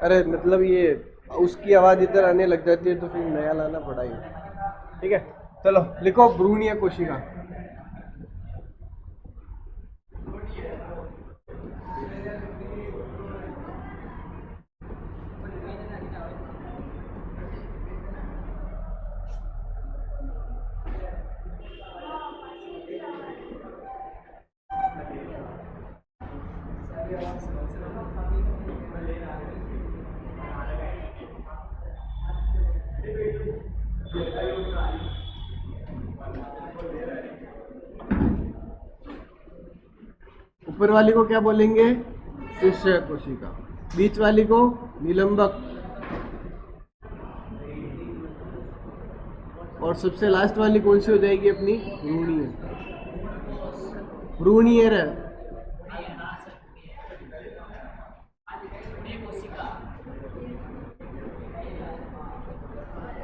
अरे मतलब ये उसकी आवाज इधर आने लग जाती है तो फिर नया लाना पड़ा ही। ठीक है, चलो लिखो भ्रूणीय कोशिका। ऊपर वाली को क्या बोलेंगे? शिश्न कोशिका। बीच वाली को निलंबक। और सबसे लास्ट वाली कौन सी हो जाएगी अपनी? भ्रूणीय। भ्रूणीय रह।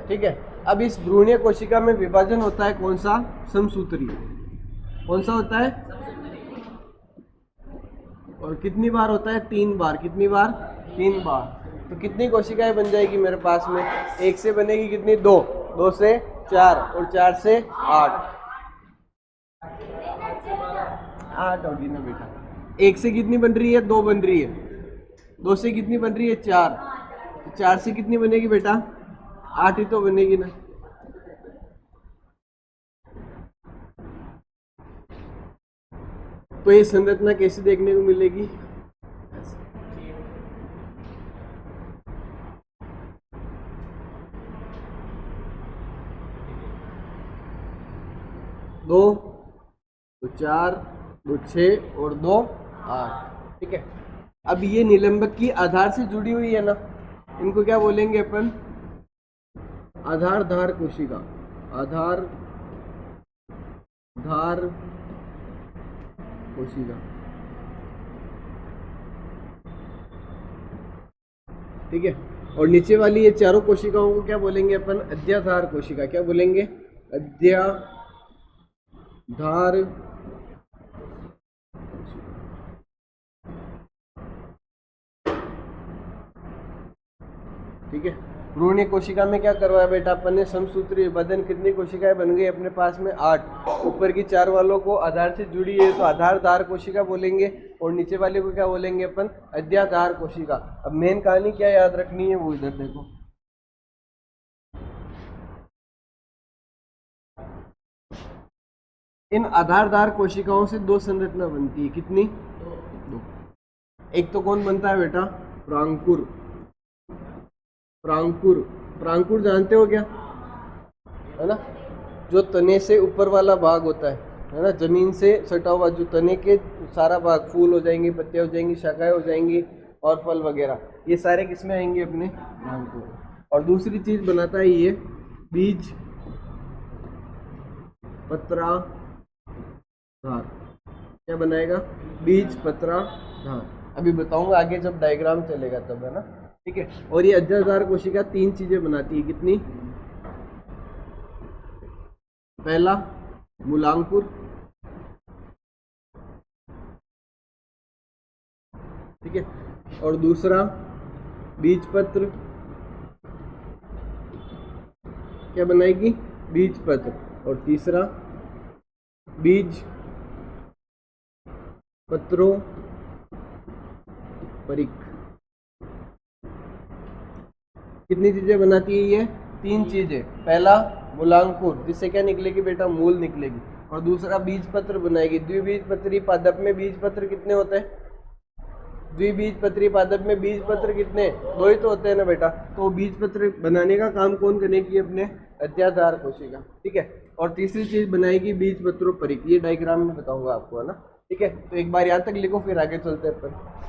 ठीक है, अब इस भ्रूणीय कोशिका में विभाजन होता है कौन सा? समसूत्री। कौन सा होता है? और कितनी बार होता है? 3 बार। कितनी बार? 3 बार। तो कितनी कोशिकाएं बन जाएगी मेरे पास में? एक से बनेगी कितनी? 2, 2 से 4 और 4 से 8। 8 होगी ना बेटा। एक से कितनी बन रही है? 2 बन रही है। 2 से कितनी बन रही है? 4। 4 से कितनी बनेगी बेटा? 8 ही तो बनेगी ना। तो ये संरचना कैसे देखने को मिलेगी? दो, तो 4, 2 6 और 2 8। ठीक है, अब ये निलंबक की आधार से जुड़ी हुई है ना, इनको क्या बोलेंगे अपन? आधारधार कोशिका। आधार धार कोशिका। ठीक है, और नीचे वाली ये चारों कोशिकाओं को क्या बोलेंगे अपन? अध्याधार कोशिका। क्या बोलेंगे? अध्याधार। ठीक है, भ्रूणीय कोशिका में क्या करवाया बेटा अपन ने? समसूत्री विभाजन। कितनी कोशिकाएं बन गई अपने पास में? 8। ऊपर की 4 वालों को आधार से जुड़ी है तो आधारधार कोशिका बोलेंगे, और नीचे वाले को क्या बोलेंगे अपन? अध्याधार कोशिका। अब मेन कहानी क्या याद रखनी है वो इधर देखो। इन आधारदार कोशिकाओं से 2 संरचना बनती है। कितनी? 2। एक तो कौन बनता है बेटा? प्रांकुर। प्रांकुर। प्रांकुर जानते हो क्या? है ना, जो तने से ऊपर वाला भाग होता है ना, जमीन से सटा हुआ जो तने के सारा भाग, फूल हो जाएंगे, पत्तियां हो जाएंगी, शाखाएं हो जाएंगी और फल वगैरह, ये सारे किसमें आएंगे? अपने प्रांकुर। और दूसरी चीज बनाता है ये बीज पत्राधार। क्या बनाएगा? बीज पत्राधार। अभी बताऊंगा आगे जब डायग्राम चलेगा तब, है ना। ठीक है, और ये अध्याधार कोशिका 3 चीजें बनाती है। कितनी? पहला मूलांकुर। ठीक है, और दूसरा बीजपत्र। क्या बनाएगी? बीजपत्र। और तीसरा बीज पत्रों परिक। कितनी चीजें बनाती है ये? 3 चीजें। पहला मूलांकुर, जिससे क्या निकलेगी बेटा? मूल निकलेगी। और दूसरा बीज पत्र बनाएगी। द्विबीजपत्री पादप में बीज पत्र कितने होते हैं? द्विबीजपत्री पादप में बीज पत्र कितने? 2 ही तो होते हैं ना बेटा। तो बीज पत्र बनाने का काम कौन करेगी? अपने अध्याधार कोशिका। ठीक है, और तीसरी चीज बनाएगी बीज पत्रों परिक। ये डायग्राम में बताऊंगा आपको, है ना। ठीक है, तो एक बार यहाँ तक लिखो फिर आगे चलते हैं अपन।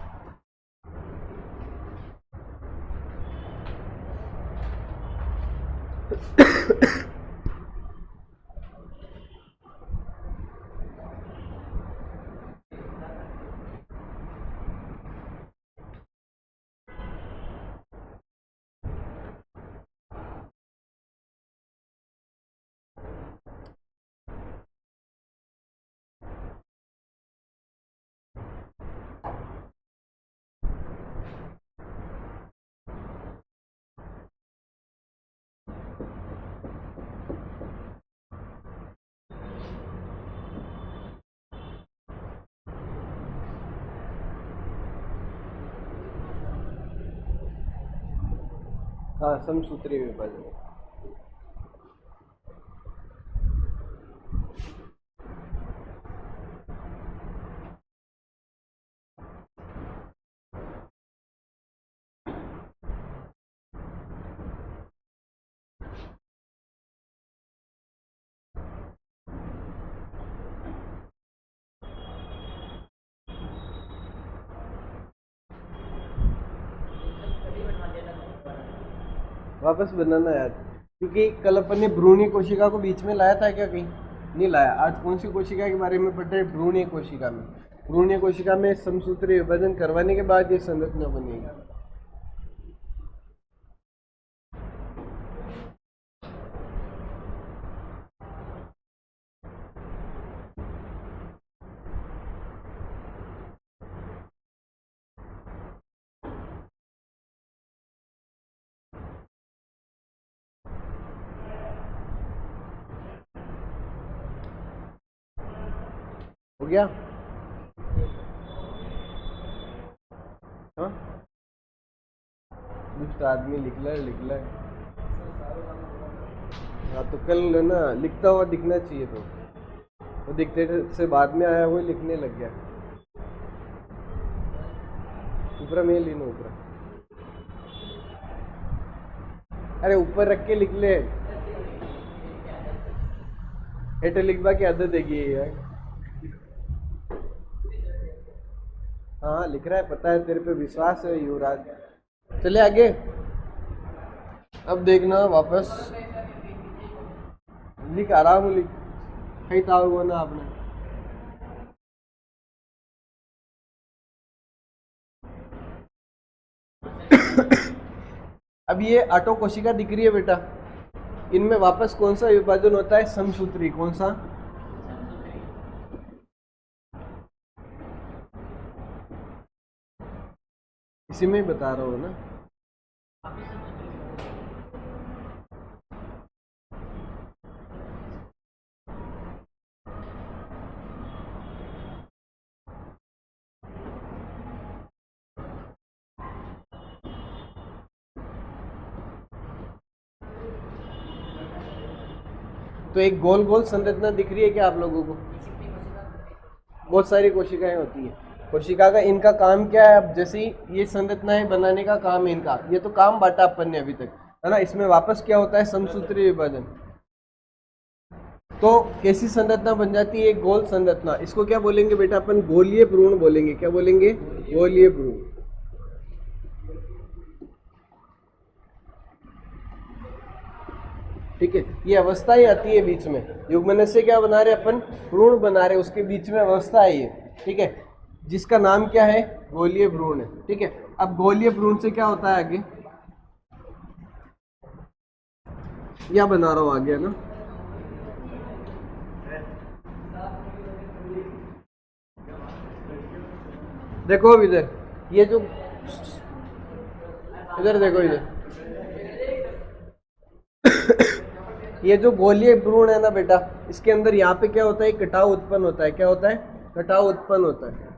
हाँ, समसूत्री विभाजन। वापस बनाना यार, क्योंकि कल अपन ने भ्रूणीय कोशिका को बीच में लाया था क्या कहीं? नहीं लाया। आज कौन सी कोशिका के बारे में पढ़ रहे हैं? भ्रूणीय कोशिका में। भ्रूणीय कोशिका में समसूत्री विभाजन करवाने के बाद ये संरचना बनेगी। हो गया? हाँ, दुष्ट आदमी लिख ले। हाँ, तो कल है ना लिखता हुआ दिखना चाहिए। तो वो दिखते से बाद में आया हुआ लिखने लग गया। ऊपर में लीनो ऊपर। अरे ऊपर रख के लिख ले। हेटे लिखवा की आदत है ये यार। हाँ लिख रहा है, पता है, तेरे पे विश्वास है युवराज। चले आगे। अब देखना वापस लिख, आराम लिख। कहीं था हुआ ना आपने। अब ये आटो कोशिका दिख रही है बेटा, इनमें वापस कौन सा विभाजन होता है? समसूत्री। कौन सा? इसी में ही बता रहा हूँ ना। तो एक गोल गोल संरचना दिख रही है क्या आप लोगों को? बहुत सारी कोशिकाएं होती है। कोशिका का इनका काम क्या है? अब जैसे ही ये संरचनाएं बनाने का काम है इनका, ये तो काम बांटा अपन ने अभी तक, है ना। इसमें वापस क्या होता है? समसूत्री विभाजन। तो कैसी संरचना बन जाती है? एक गोल संरचना। इसको क्या बोलेंगे बेटा अपन? गोलीय भ्रूण बोलेंगे। क्या बोलेंगे? गोलीय भ्रूण। ठीक है, ये अवस्था ही आती है बीच में। युग्मन से क्या बना रहे अपन? भ्रूण बना रहे, उसके बीच में अवस्था है ये। ठीक है, जिसका नाम क्या है? गोलीय भ्रूण है। ठीक है, अब गोलीय भ्रूण से क्या होता है आगे? या बना रहा हूं आगे, है ना। देखो अब इधर, ये जो इधर देखो इधर, ये जो गोलीय भ्रूण है ना बेटा, इसके अंदर यहाँ पे क्या होता है? कटाव उत्पन्न होता है। क्या होता है? कटाव उत्पन्न होता है।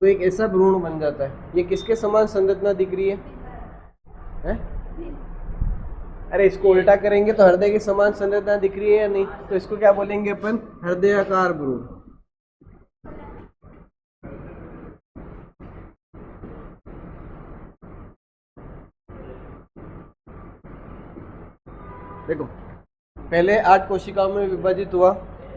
तो एक ऐसा भ्रूण बन जाता है। ये किसके समान संरचना दिख रही है? अरे इसको उल्टा करेंगे तो हृदय के समान संरचना दिख रही है या नहीं? तो इसको क्या बोलेंगे अपन? हृदयाकार भ्रूण। देखो, पहले 8 कोशिकाओं में विभाजित हुआ,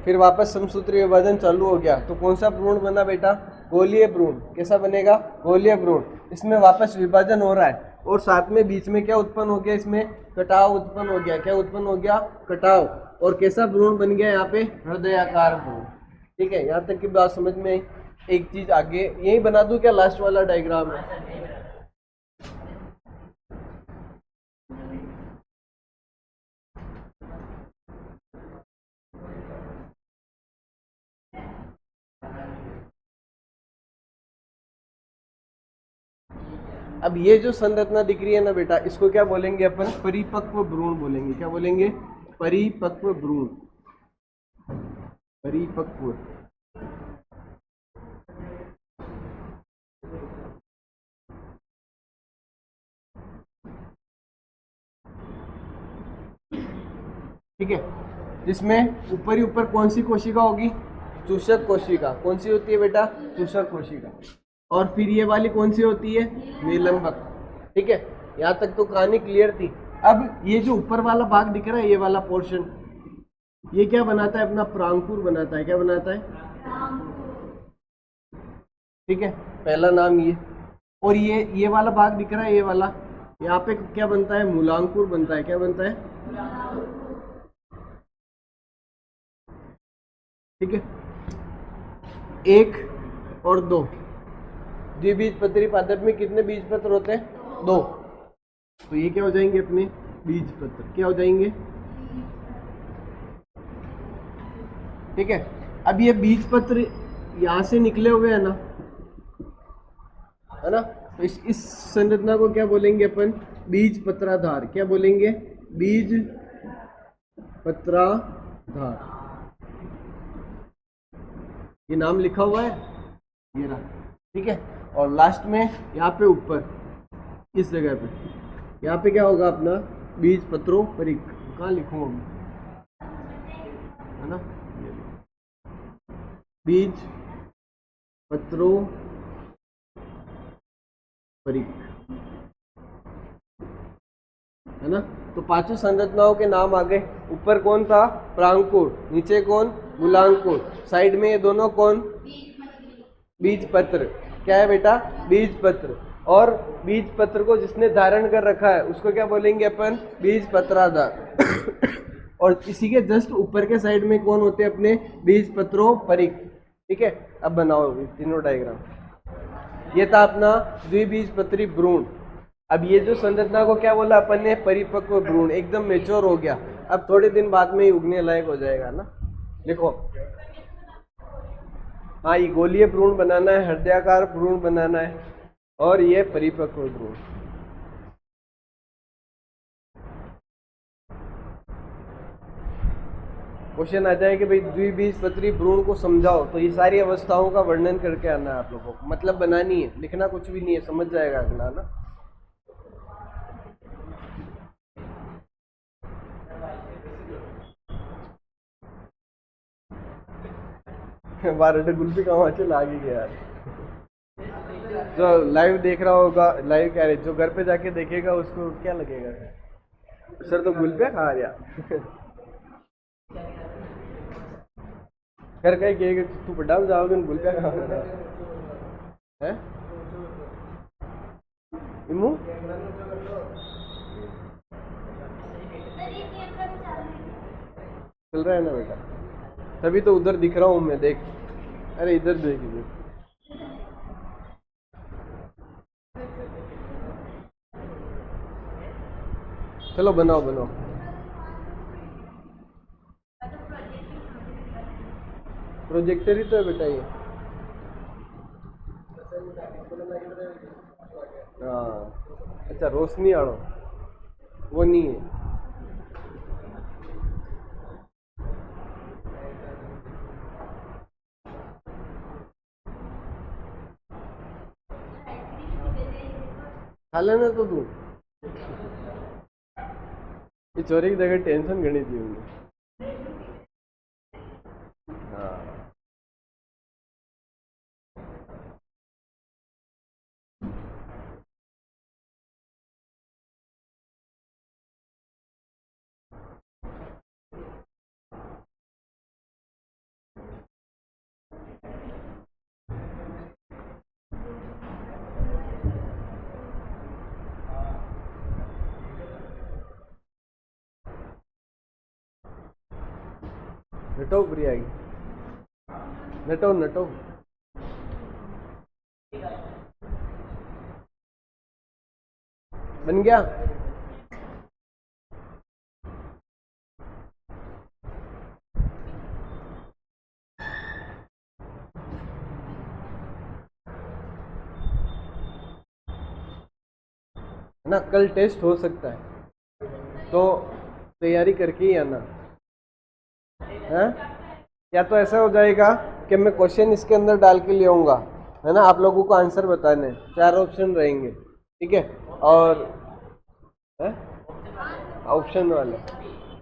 फिर वापस समसूत्री विभाजन चालू हो गया, तो कौन सा भ्रूण बना बेटा? गोलीय भ्रूण। कैसा बनेगा? गोलीय भ्रूण। इसमें वापस विभाजन हो रहा है, और साथ में बीच में क्या उत्पन्न हो गया? इसमें कटाव उत्पन्न हो गया। क्या उत्पन्न हो गया? कटाव। और कैसा भ्रूण बन गया यहाँ पे? हृदयाकार भ्रूण। ठीक है, यहाँ तक की बात समझ में आई। एक चीज आगे यही बना दूं क्या? लास्ट वाला डायग्राम है। अब ये जो संरचना दिख रही है ना बेटा, इसको क्या बोलेंगे अपन? परिपक्व भ्रूण बोलेंगे। क्या बोलेंगे? परिपक्व भ्रूण। परिपक्व। ठीक है, जिसमें ऊपर ही ऊपर कौन सी कोशिका होगी? चूषक कोशिका। कौन सी होती है बेटा? चूषक कोशिका। और फिर ये वाली कौन सी होती है? निलंबक। ठीक है, यहाँ तक तो कहानी क्लियर थी। अब ये जो ऊपर वाला भाग दिख रहा है, ये वाला पोर्शन, ये क्या बनाता है? अपना प्रांकुर बनाता है। क्या बनाता है? ठीक है, पहला नाम ये। और ये वाला भाग दिख रहा है, ये वाला, यहाँ पे क्या बनता है? मूलांकुर बनता है। क्या बनता है? ठीक है, 1 और 2 द्विबीजपत्री पादप में कितने बीजपत्र होते हैं? 2। तो ये क्या हो जाएंगे अपने? बीजपत्र। क्या हो जाएंगे? ठीक है, अब ये बीजपत्र यहां से निकले हुए हैं ना, है ना? तो इस संरचना को क्या बोलेंगे अपन? बीजपत्राधार। क्या बोलेंगे? बीजपत्राधार। ये नाम लिखा हुआ है, ये रहा। ठीक है, और लास्ट में यहाँ पे ऊपर इस जगह पे, यहाँ पे क्या होगा अपना? बीजपत्रोपरिक। कहाँ लिखूँ मैं, है ना? बीजपत्रोपरिक, है ना? तो पांचों संरचनाओं के नाम आ गए। ऊपर कौन था? प्रांकुर। नीचे कौन? मूलांकुर। साइड में ये दोनों कौन? बीजपत्र। क्या है बेटा? बीजपत्र। और बीजपत्र को जिसने धारण कर रखा है उसको क्या बोलेंगे अपन? बीजपत्राधार। और इसी के जस्ट ऊपर के साइड में कौन होते हैं अपने? बीजपत्रोपरिक। ठीक है, अब बनाओ तीनों डायग्राम। ये था अपना द्विबीजपत्री भ्रूण। अब ये जो संरचना को क्या बोला अपन ने? परिपक्व भ्रूण। एकदम मेच्योर हो गया, अब थोड़े दिन बाद में ही उगने लायक हो जाएगा ना। देखो, हाँ, ये गोलीय भ्रूण बनाना है, हृदयाकार भ्रूण बनाना है, और ये परिपक्व भ्रूण। क्वेश्चन आ जाए कि भाई द्विबीजपत्री भ्रूण को समझाओ, तो ये सारी अवस्थाओं का वर्णन करके आना है आप लोगों को। मतलब बनानी है, लिखना कुछ भी नहीं है, समझ जाएगा अगला ना। बारह गुल्फी कहाँ चला आगे गया यार। जो लाइव देख रहा होगा, लाइव कह रहे, जो घर पे जाके देखेगा उसको क्या लगेगा? सर तो गुल्फिया खा रहा। घर का ही कहेगा तू बड़ा हो जाओगे, गुल्फिया खा रहा है। इमू चल रहा है ना बेटा, तभी तो उधर दिख रहा हूँ मैं। देख, अरे इधर देख, इधर। चलो बनाओ बनाओ। प्रोजेक्टर ही तो है बेटा ये। हाँ, अच्छा, रोशनी आड़ो वो नहीं है। खा लेना तो तू। ये चोरी की जगह टेंशन घनी थी उन्हें। हाँ, नटो प्रिया की, नटो नटो। बन गया। है ना, कल टेस्ट हो सकता है, तो तैयारी करके ही आना है। या तो ऐसा हो जाएगा कि मैं क्वेश्चन इसके अंदर डाल के ले आऊंगा, है ना, आप लोगों को आंसर बताने, 4 ऑप्शन रहेंगे। ठीक है, और ऑप्शन वाले,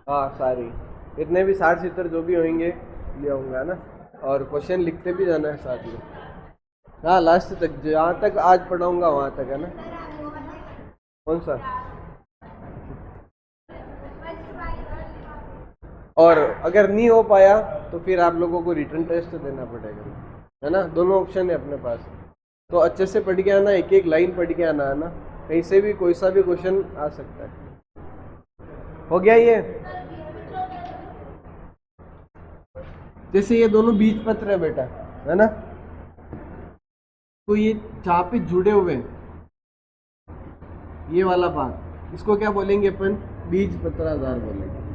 हाँ सारी। इतने भी 60-70 जो भी होंगे ले आऊँगा ना, और क्वेश्चन लिखते भी जाना है साथ में। हाँ लास्ट तक, जहाँ तक आज पढ़ाऊँगा वहाँ तक है ना। कौन सा? और अगर नहीं हो पाया तो फिर आप लोगों को रिटर्न टेस्ट देना पड़ेगा, है ना। दोनों ऑप्शन है अपने पास, तो अच्छे से पढ़ के आना, एक एक लाइन पढ़ के आना, है ना। कहीं से भी कोई सा भी क्वेश्चन आ सकता है। हो गया ये? जैसे ये दोनों बीज पत्र है बेटा, है ना, तो ये जहाँ पे जुड़े हुए हैं, ये वाला पार्ट, इसको क्या बोलेंगे अपन? बीज पत्राधार बोलेंगे।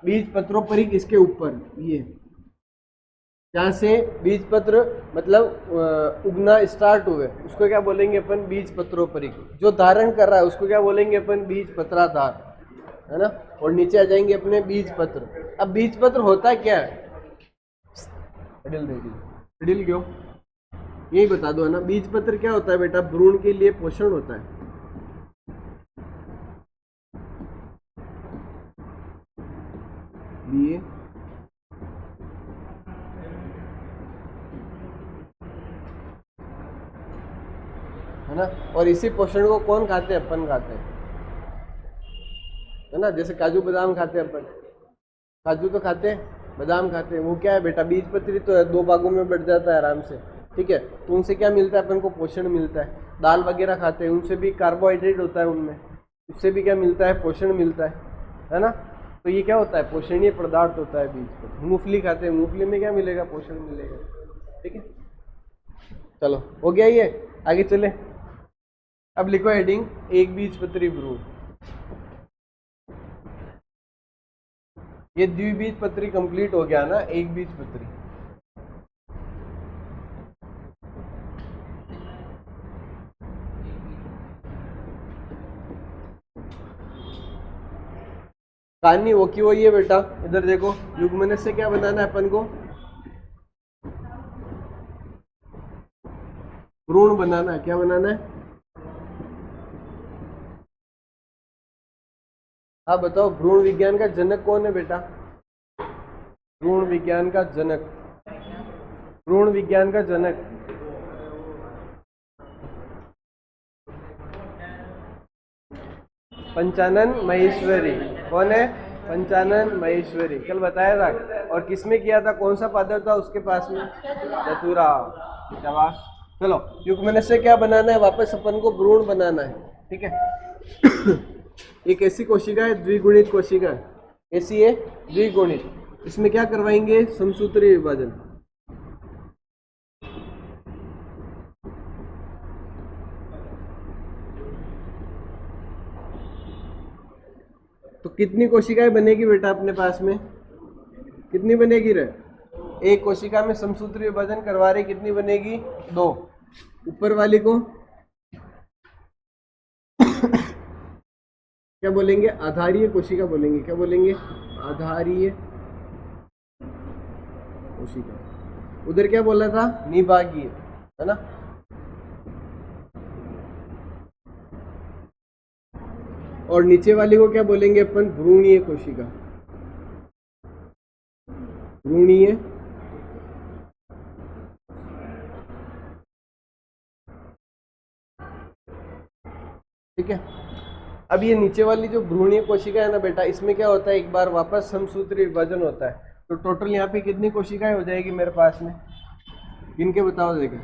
बीज पत्रोपरिक इसके ऊपर, ये जहाँ से बीज पत्र मतलब उगना स्टार्ट हुए, उसको क्या बोलेंगे अपन? बीज पत्रोपरिक। जो धारण कर रहा है उसको क्या बोलेंगे अपन? बीज पत्राधार, है ना। और नीचे आ जाएंगे अपने बीज पत्र। अब बीज पत्र होता क्या है? डिल क्यों, यही बता दो, है ना। बीज पत्र क्या होता है बेटा? भ्रूण के लिए पोषण होता है। लिए है ना, और इसी पोषण को कौन खाते हैं? अपन खाते हैं, है ना। जैसे काजू बादाम खाते हैं अपन, काजू तो खाते हैं, बादाम खाते हैं, वो क्या है बेटा? बीज पत्री तो है, 2 भागों में बढ़ जाता है आराम से, ठीक है। तो उनसे क्या मिलता है अपन को? पोषण मिलता है। दाल वगैरह खाते हैं, उनसे भी कार्बोहाइड्रेट होता है उनमें, उससे भी क्या मिलता है? पोषण मिलता है ना। तो ये क्या होता है? पोषणीय पदार्थ होता है बीज पत्र। मूंगफली खाते हैं, मूंगफली में क्या मिलेगा? पोषण मिलेगा, ठीक है। चलो हो गया ये, आगे चले। अब लिखो हेडिंग, एक बीजपत्री भ्रूण। ये द्विबीजपत्री कंप्लीट हो गया ना, एक बीजपत्री। कहानी वो की वही है बेटा। इधर देखो, युग्मन से क्या बनाना है अपन को? भ्रूण बनाना है। क्या बनाना है? हाँ बताओ, भ्रूण विज्ञान का जनक कौन है बेटा? भ्रूण विज्ञान का जनक, भ्रूण विज्ञान का जनक पंचानन माहेश्वरी। कौन है? पंचानन माहेश्वरी। कल बताया था। और किसमें किया था? कौन सा पादर था उसके पास में? चतुरा। शाबाश। चलो, युग्मन से क्या बनाना है? वापस अपन को भ्रूण बनाना है, ठीक है। एक ऐसी कोशिका है, द्विगुणित कोशिका है। ऐसी है द्विगुणित। इसमें क्या करवाएंगे? समसूत्री विभाजन। तो कितनी कोशिकाएं बनेगी बेटा अपने पास में? कितनी बनेगी रे? एक कोशिका में समसूत्री विभाजन करवा रहे, कितनी बनेगी? 2। ऊपर वाली को क्या बोलेंगे? आधारीय कोशिका बोलेंगे। क्या बोलेंगे? आधारीय कोशिका। उधर क्या बोला था? निभागीय, है ना। और नीचे वाली को क्या बोलेंगे अपन? भ्रूणीय कोशिका। भ्रूणीय ठीक है। अब ये नीचे वाली जो भ्रूणीय कोशिका है ना बेटा, इसमें क्या होता है? एक बार वापस समसूत्री विभाजन होता है, तो टोटल यहाँ पे कितनी कोशिकाएं हो जाएगी मेरे पास में? गिन के बताओ देखो।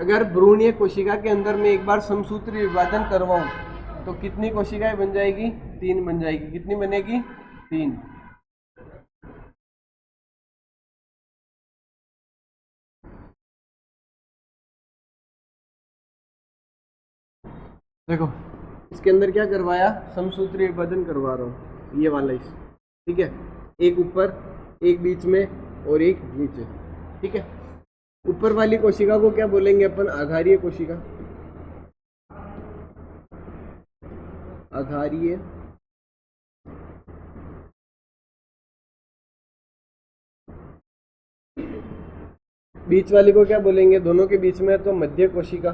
अगर भ्रूणीय कोशिका के अंदर में एक बार समसूत्री विभाजन करवाऊं तो कितनी कोशिकाएं बन जाएगी? 3 बन जाएगी। कितनी बनेगी? 3। देखो, इसके अंदर क्या करवाया? समसूत्री विभाजन करवा रहा हूँ, ये वाला इस, ठीक है। एक ऊपर, एक बीच में और एक नीचे, ठीक है। ऊपर वाली कोशिका को क्या बोलेंगे अपन? आधारीय कोशिका। आधारीय बीच वाली को क्या बोलेंगे? दोनों के बीच में तो मध्य कोशिका।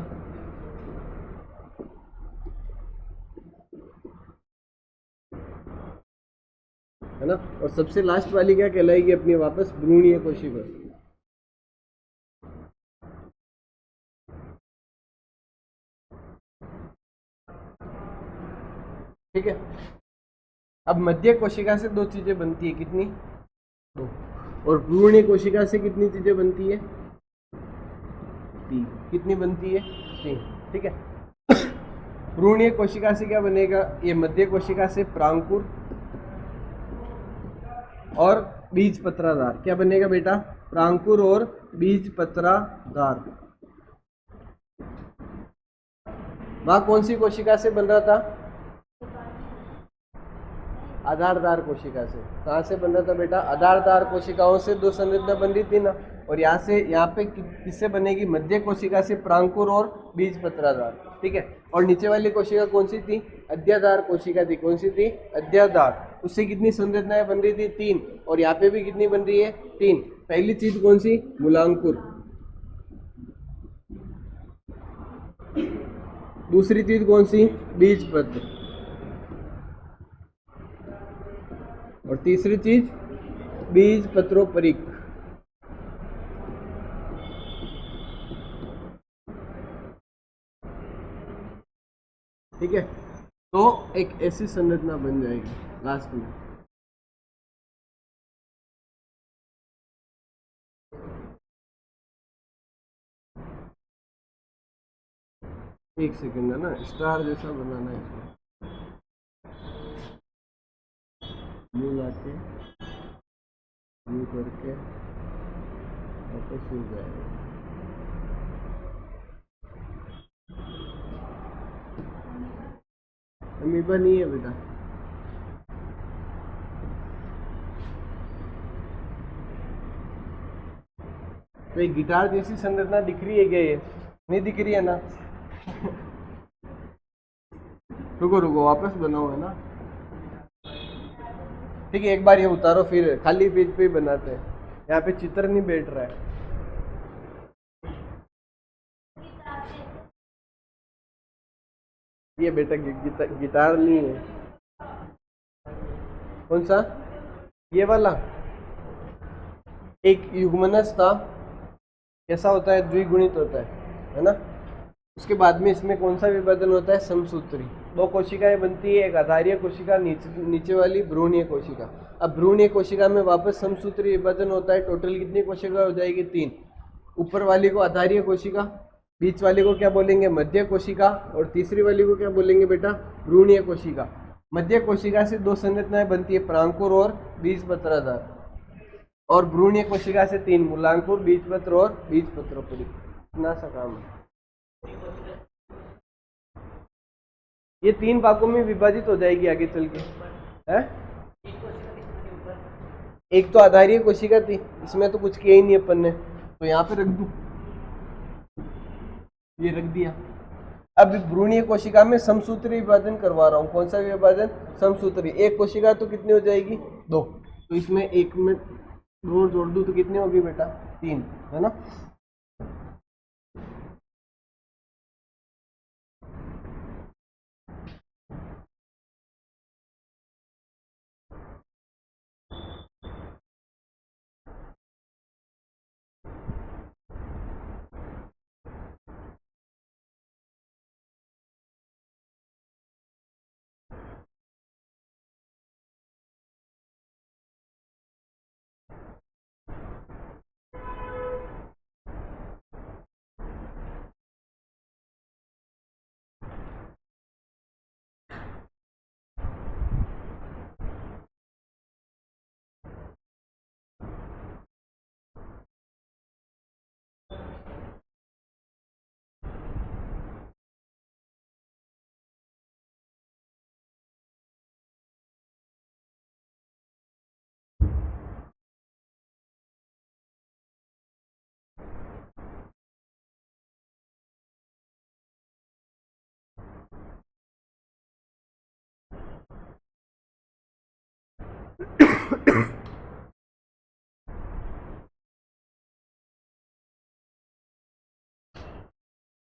है ना। और सबसे लास्ट वाली क्या कहलाएगी अपनी वापस, भ्रूणीय कोशिका। ठीक है। अब मध्य कोशिका से दो चीजें बनती है, कितनी, दो। और भ्रूणीय कोशिका से कितनी चीजें बनती है, तीन। कितनी बनती है, तीन। ठीक है। भ्रूणीय कोशिका से क्या बनेगा, ये मध्य कोशिका से प्रांकुर और बीज पत्राधार। क्या बनेगा बेटा, प्रांकुर और बीज पत्राधार। वहां कौन सी कोशिका से बन रहा था, आधारदार कोशिका से। कहां से बन रहा था बेटा, आधारदार कोशिकाओं से दो संरचना बन रही थी ना। और यहाँ से यहाँ पे किससे बनेगी, मध्य कोशिका से प्रांकुर और बीज पत्राधार। ठीक है। और नीचे वाली कोशिका कौन सी थी, अध्याधार कोशिका थी। कौन सी थी, अध्याधार। उससे कितनी संरचनाएं बन रही थी, तीन। और यहाँ पे भी कितनी बन रही है, तीन। पहली चीज कौन सी, मूलांकुर। दूसरी चीज कौन सी, बीज पत्र। और तीसरी चीज बीज पत्रोपरिक। ठीक है। तो एक ऐसी संरचना बन जाएगी लास्ट में। एक सेकंड है ना, स्टार जैसा बनाना है इसको। यू लाके यू करके वापस हो जाएगा। अमीबा नहीं है बेटा। तो एक गिटार जैसी संरचना दिख रही है क्या, ये नहीं दिख रही है ना। रुको रुको, वापस बनाओ, है ना। ठीक है, एक बार ये उतारो, फिर खाली पेज पे ही बनाते हैं। यहाँ पे चित्र नहीं बैठ रहा है। ये बेटा गिटार नहीं है। कौन सा, ये वाला। एक युग्मनज था, कैसा होता है, द्विगुणित होता है ना। उसके बाद में इसमें कौन सा विभाजन होता है, समसूत्री। दो कोशिकाएं बनती है, एक आधारीय कोशिका, नीचे वाली भ्रूणीय कोशिका। अब भ्रूणीय कोशिका में वापस समसूत्री विभाजन होता है। टोटल कितनी कोशिका हो जाएगी, तीन। ऊपर वाली को आधारीय कोशिका, बीच वाली को क्या बोलेंगे, मध्य कोशिका, और तीसरी वाली को क्या बोलेंगे बेटा, भ्रूणीय कोशिका। मध्य कोशिका से दो संरचनाएं बनती है, प्रांकुर और बीजपत्राधार। और भ्रूणीय कोशिका से तीन, मूलांकुर, बीजपत्र और बीजपत्रोपरि। इतना सा काम है। ये तीन भागों में विभाजित हो जाएगी आगे चल के, है। एक तो आधारीय कोशिका थी, इसमें तो कुछ किया ही नहीं अपन ने, तो यहाँ पे रख दूं, ये रख दिया। अब भ्रूणीय कोशिका में समसूत्री विभाजन करवा रहा हूँ। कौन सा विभाजन, समसूत्री। एक कोशिका तो कितनी हो जाएगी, दो। तो इसमें एक में दो जोड़ दूं तो कितनी होगी बेटा, तीन, है ना।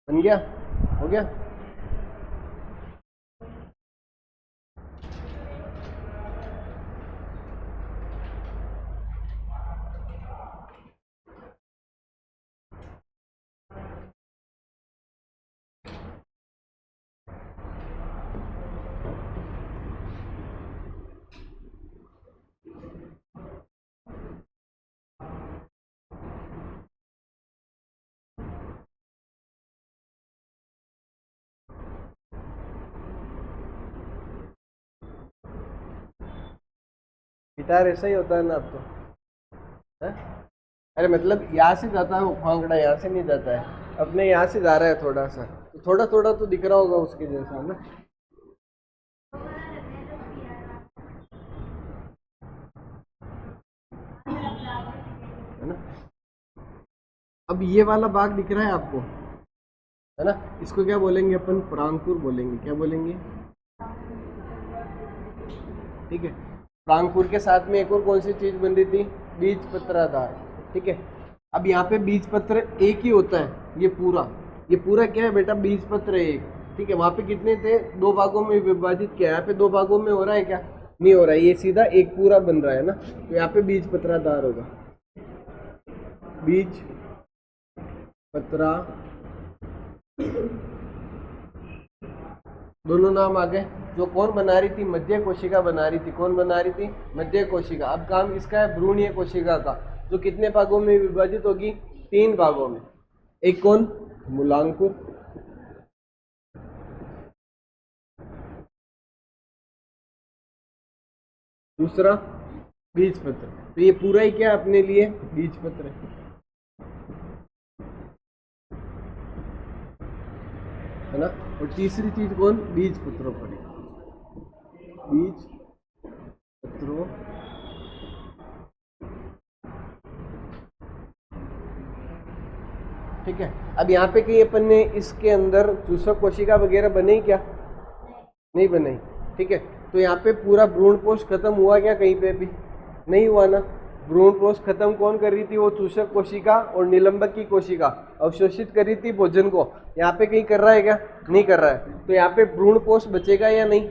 बन गया, हो गया। गिटार ऐसा ही होता है ना अब तो, है? अरे मतलब यहाँ से जाता है वो भांगड़ा, यहाँ से नहीं जाता है, अपने यहाँ से जा रहा है थोड़ा सा, तो थोड़ा थोड़ा तो दिख रहा होगा उसके जैसा ना। है ना? अब ये वाला भाग दिख रहा है आपको, है ना? इसको क्या बोलेंगे अपन? प्रांकुर बोलेंगे। क्या बोलेंगे? ठीक है। प्रांकुर के साथ में एक और कौन सी चीज बन रही थी? बीज पत्राधार। ठीक है। अब यहाँ पे बीज पत्र एक ही होता है, ये पूरा क्या है बेटा? बीज पत्र एक। ठीक है। वहां पे कितने थे? दो भागों में विभाजित किया। यहाँ पे दो भागों में हो रहा है क्या? नहीं हो रहा है, ये सीधा एक पूरा बन रहा है ना, तो यहाँ पे बीज पत्राधार होगा। बीज पत्रा, दोनों नाम आ गए। जो कौन बना रही थी? मध्य कोशिका बना रही थी। कौन बना रही थी? मध्य कोशिका। अब काम किसका है? भ्रूणीय कोशिका का, जो कितने भागों में विभाजित होगी? तीन भागों में। एक कौन? मूलांकुर। दूसरा बीज पत्र। तो ये पूरा ही क्या अपने लिए? बीज पत्र है ना। और तीसरी चीज कौन? बीज पत्रों पर। बीज पत्रों, ठीक है। अब यहाँ पे कहीं अपन ने इसके अंदर चूसक कोशिका वगैरह बने क्या? नहीं बने। ठीक है। तो यहाँ पे पूरा भ्रूण कोश खत्म हुआ क्या? कहीं पे भी नहीं हुआ ना। भ्रूण कोश खत्म कौन कर रही थी? वो चूसक कोशिका और निलंबक की कोशिका अवशोषित कर रही थी भोजन को। यहाँ पे कहीं कर रहा है क्या? नहीं कर रहा है। तो यहाँ पे भ्रूण कोश बचेगा या नहीं?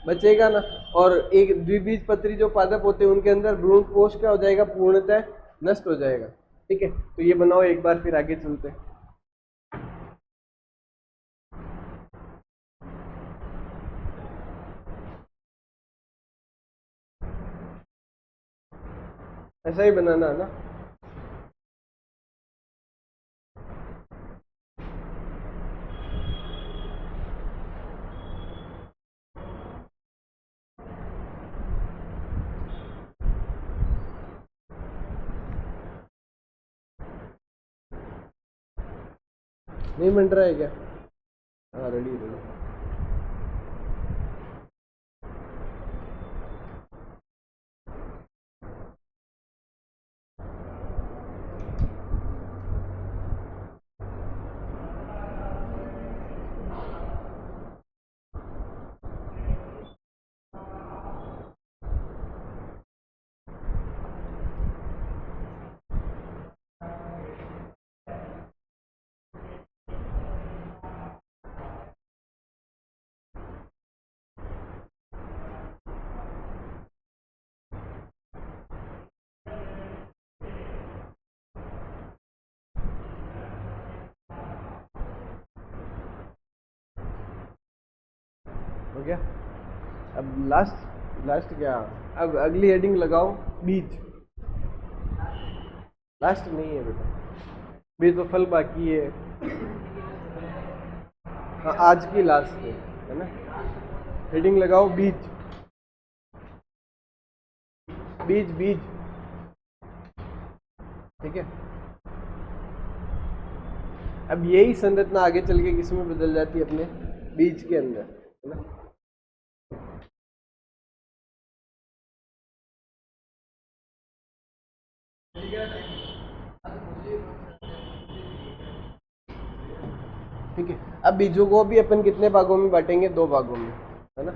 बचेगा ना। और एक द्विबीजपत्री जो पादप होते हैं उनके अंदर भ्रूण कोश क्या हो जाएगा? पूर्णतः नष्ट हो जाएगा। ठीक है। तो ये बनाओ एक बार, फिर आगे चलते हैं। ऐसा ही बनाना है ना। नहीं बन रहा है क्या? हाँ, रेडी रेडी। हो गया। अब लास्ट, लास्ट क्या? अब अगली हेडिंग लगाओ, बीज। लास्ट नहीं है बेटा, बीज तो फल बाकी है। हाँ, आज की लास्ट है ना। हेडिंग लगाओ बीज। बीज बीज। ठीक है। अब यही संरचना आगे चल के किस में बदल जाती है? अपने बीज के अंदर, है ना। ठीक है। अब बीजों को भी अपन कितने भागों में बांटेंगे? दो भागों में, है ना।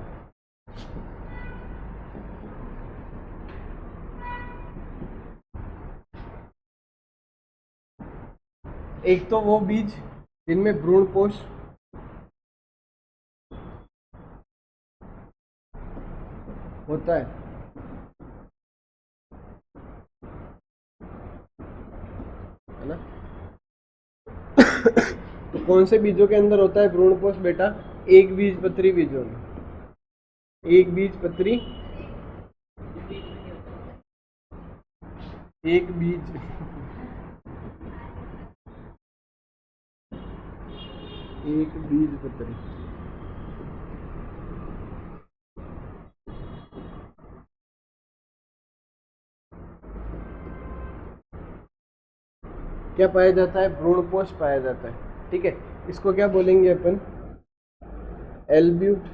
एक तो वो बीज जिनमें भ्रूण कोश होता है ना। तो कौन से बीजों के अंदर होता है भ्रूण कोश बेटा? एक बीज पत्री बीजों में। एक बीज पत्री, एक बीज एक बीज पत्री। क्या पाया जाता है? भ्रूणपोष पाया जाता है। ठीक है, इसको क्या बोलेंगे अपन? एल्ब्यूमिनस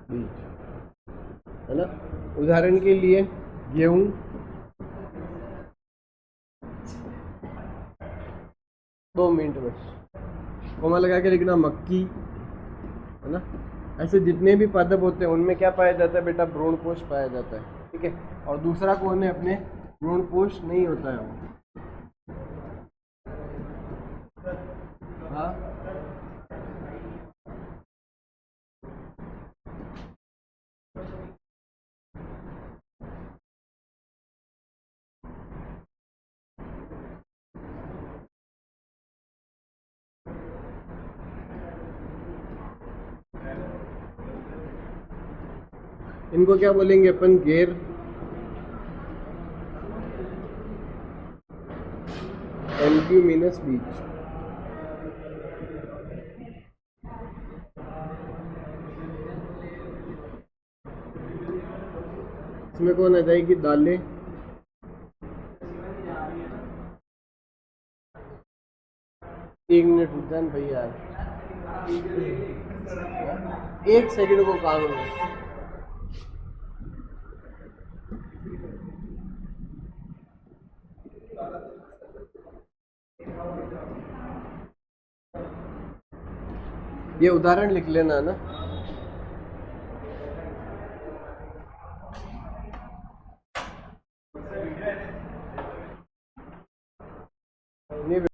बीज, है ना। उदाहरण के लिए गेहूं, 2 मिनट बस, कोमा लगा के लिखना, मक्की, है ना। ऐसे जितने भी पादप होते हैं उनमें क्या पाया जाता है बेटा? भ्रूणपोष पाया जाता है। ठीक है, और दूसरा कौन है अपने? भ्रूणपोष नहीं होता है वो। हाँ, इनको क्या बोलेंगे अपन? गैर एल्ब्यूमिनस बीज। इसमें कौन आ जाएगी? दालें, एक मिनट रुक जान भैया, 1 सेकंड को काम है। ये उदाहरण लिख लेना ना।